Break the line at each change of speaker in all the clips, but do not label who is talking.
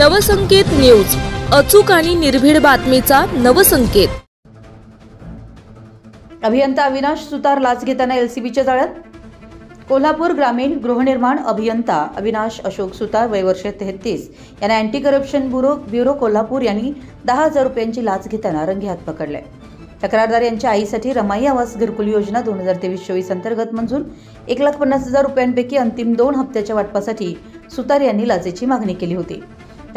Navsanket news, अचूक आणि निर्भीड बातमीचा नवसंकेत।
अभियंता अविनाश सुतार लाच घेताना एलसीबीच्या जाळ्यात। कोल्हापूर ग्रामीण गृहनिर्माण अभियंता अविनाश अशोक सुतार वय वर्ष 33 यांना अँटी करप्शन ब्युरो कोल्हापूर यांनी 10,000 रुपयांची लाच घेताना रंगेहात पकडले। तक्रारदार यांच्या आईसाठी रमाई आवास घरकुल योजना 2023-24 अंतर्गत मंजूर 1,50,000 रुपयांपैकी अंतिम 2 हप्त्याच्या वाटपासाठी सुतार यांनी लाचेची मागणी केली होती।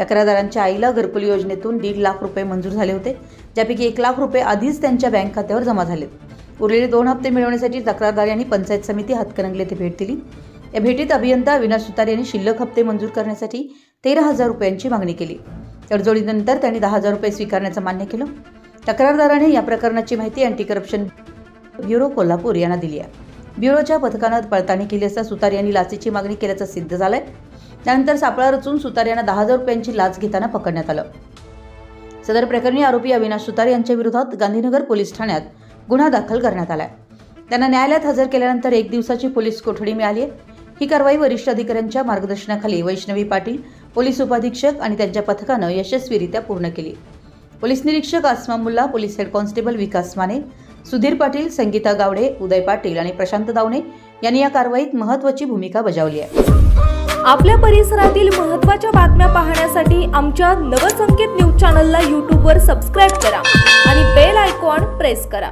तक्रारदारांच्या आईला घरकुल योजनेतून 1.5 लाख रुपये मंजूर झाले होते, ज्यापैकी 1 लाख रुपये आधीच त्यांच्या बँक खात्यावर जमा झालेत। उरलेले 2 हप्ते मिळवण्यासाठी तक्रारदार यांनी पंचायत समिती हातकणंगले येथे भेट दिली। या भेटीत अभियंता अविनाश सुतार यांनी शिल्लक हप्ते मंजूर करण्यासाठी 13,000 रुपयांची मागणी केली। तडजोडीनंतर त्यांनी 10,000 रुपये स्वीकारण्याचं मान्य केलं। तक्रारदाराने या प्रकरणाची माहिती अँटी करप्शन ब्युरो कोल्हापूर यांना दिली आहे। ब्युरोच्या पथकानं पडताळणी केली असता सुतार यांनी लाचेची मागणी केल्याचं सिद्ध झालंय। त्यानंतर सापळा रचून सुतार यांना 10,000 रुपयांची लाच घेताना पकडण्यात आलं। सदर प्रकरणी आरोपी अविनाश सुतार यांच्या विरोधात गांधीनगर पोलीस ठाण्यात गुन्हा दाखल करण्यात आलाय। त्यांना न्यायालयात हजर केल्यानंतर 1 दिवसाची पोलीस कोठडी मिळाली आहे। ही कारवाई वरिष्ठ अधिकाऱ्यांच्या मार्गदर्शनाखाली वैष्णवी पाटील, पोलीस उपाधीक्षक आणि त्यांच्या पथकानं यशस्वीरित्या पूर्ण केली। पोलीस निरीक्षक आसमा मुल्ला, पोलीस हेड कॉन्स्टेबल विकास माने, सुधीर पाटील, संगीता गावडे, उदय पाटील आणि प्रशांत दावणे यांनी या कारवाईत महत्त्वाची भूमिका बजावली आहे।
आपल्या परिसरातील महत्त्वाच्या बातम्या पाहण्यासाठी आमच्या नवसंकेत न्यूज चॅनलला YouTube वर सबस्क्राइब करा आणि बेल आयकॉन प्रेस करा।